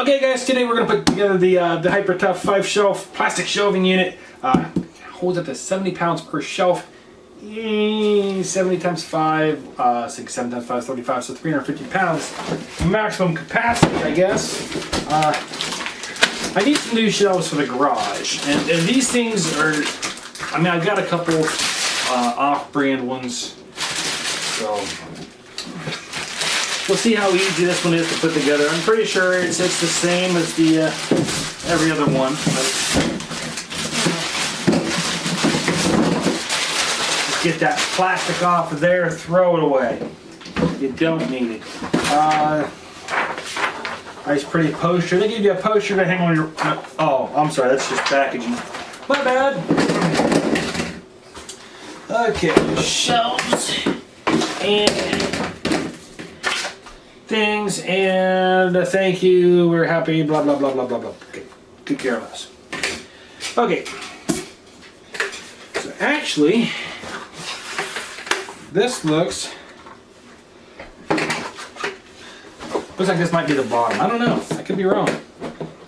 Okay guys, today we're going to put together the Hyper Tough 5 shelf plastic shelving unit. Holds up to 70 pounds per shelf. 70 times 5, 7 times 5 is 35, so 350 pounds. Maximum capacity, I guess. I need some new shelves for the garage. And these things are, I mean, I've got a couple off-brand ones. So we'll see how easy this one is to put together. I'm pretty sure it's the same as the every other one. Just get that plastic off of there, throw it away. You don't need it. Nice pretty poster. They give you a poster to hang on your... Oh, I'm sorry, that's just packaging. My bad. Okay, shelves and things and a thank you, we're happy, blah blah blah blah blah blah. Okay, good care of us. Okay, so actually this looks like this might be the bottom. I don't know, I could be wrong.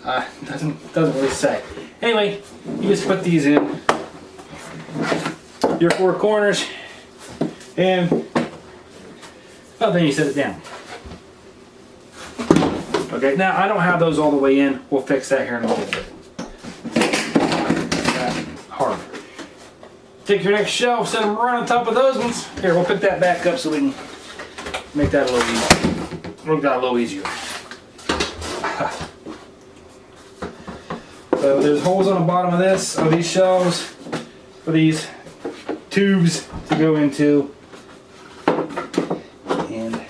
Doesn't really say. Anyway, you just put these in your four corners and then you set it down. Okay, now I don't have those all the way in. We'll fix that here in a little bit. Hard. Take your next shelf, set them right on top of those ones. Here, we'll put that back up so we can make that a little easier. Make that a little easier. So there's holes on the bottom of these shelves for these tubes to go into. And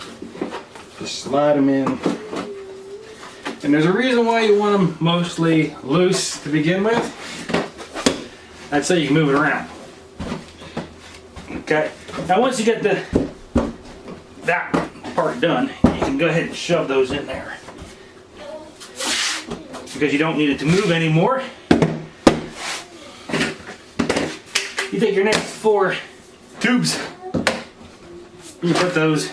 just slide them in. And there's a reason why you want them mostly loose to begin with. That's so you can move it around. Okay. Now once you get that part done, you can go ahead and shove those in there. Because you don't need it to move anymore. You take your next four tubes and you put those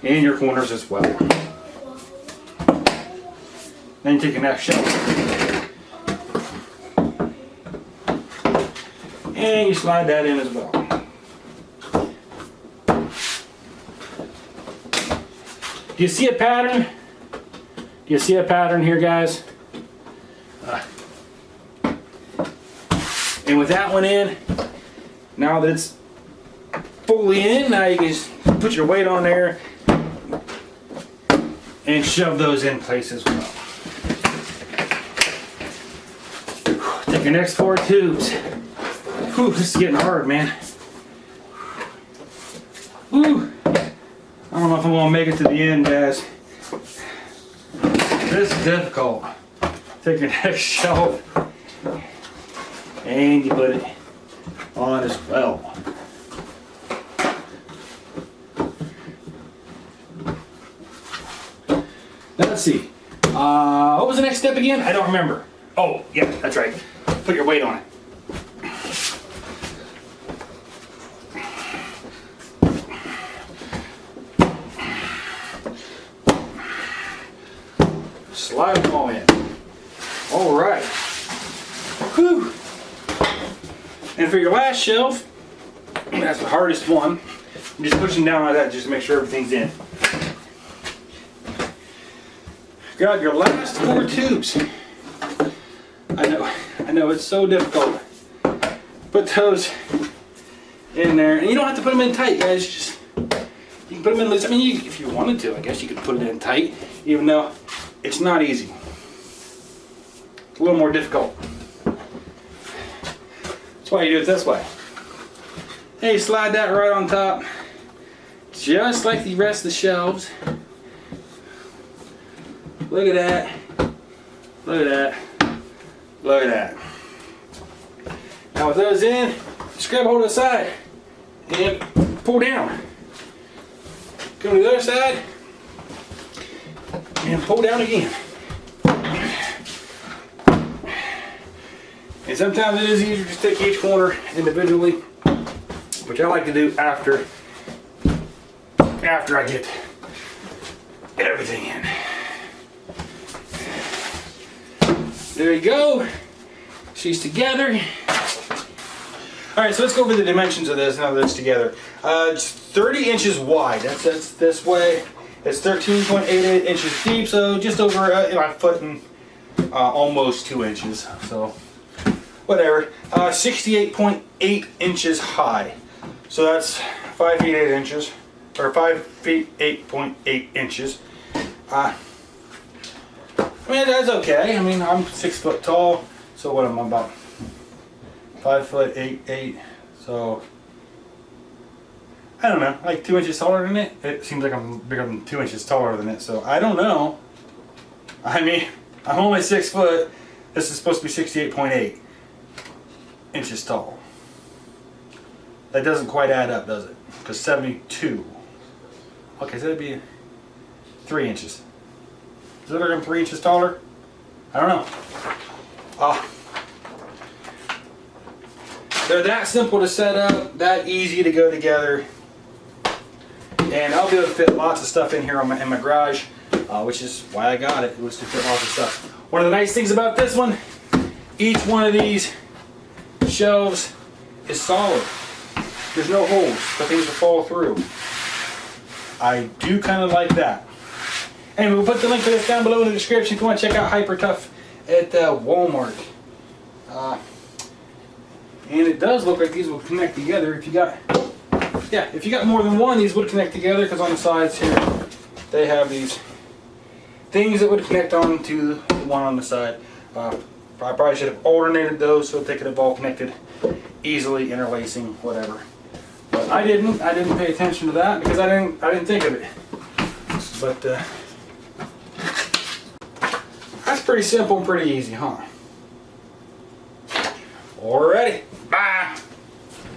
in your corners as well. Then you take your next shelf and you slide that in as well. Do you see a pattern? Do you see a pattern here, guys? And with that one in, now that it's fully in, now you can just put your weight on there and shove those in place as well. Take your next four tubes. Whew, this is getting hard, man. Whew. I don't know if I'm gonna make it to the end, guys. This is difficult. Take your next shelf and you put it on as well. Let's see. What was the next step again? I don't remember. Oh, yeah, that's right. Put your weight on it. Slide them all in. All right. Whew. And for your last shelf, that's the hardest one. I'm just pushing down like that just to make sure everything's in. Got your last four tubes. I know it's so difficult. Put those in there, and you don't have to put them in tight, guys. Just you can put them in loose. I mean, if you wanted to, I guess you could put it in tight, even though it's not easy. It's a little more difficult. That's why you do it this way. Hey, slide that right on top, just like the rest of the shelves. Look at that. Look at that. Look at that. Now with those in, just grab hold of the side and pull down. Come to the other side and pull down again. And sometimes it is easier to take each corner individually, which I like to do after I get everything in. There you go. She's together. All right, so let's go over the dimensions of this now that it's together. It's 30 inches wide. That's this way. It's 13.88 inches deep, so just over a foot and almost 2 inches. So whatever. 68.8 inches high. So that's 5 feet 8 inches, or 5 feet 8.8 inches. I mean, that's okay. I mean, I'm 6 foot tall, so what am I about? 5 foot 8. So I don't know, like 2 inches taller than it. It seems like I'm bigger than 2 inches taller than it. So I don't know. I mean, I'm only 6 foot. This is supposed to be 68.8 inches tall. That doesn't quite add up, does it? Because 72. Okay, so that'd be 3 inches. Is it like 3 inches taller? I don't know. They're that simple to set up, that easy to go together, and I'll be able to fit lots of stuff in here in my garage, which is why I got it. It was to fit lots of stuff. One of the nice things about this one, each one of these shelves is solid. There's no holes for things to fall through. I do kind of like that. Anyway, we'll put the link for this down below in the description if you want to check out Hypertough at Walmart. And it does look like these will connect together. If you got more than one, these would connect together, because on the sides here they have these things that would connect on to the one on the side. I probably should have alternated those so that they could have all connected easily, interlacing, whatever. But I didn't pay attention to that because I didn't think of it. But that's pretty simple and pretty easy, huh? Alrighty, bye.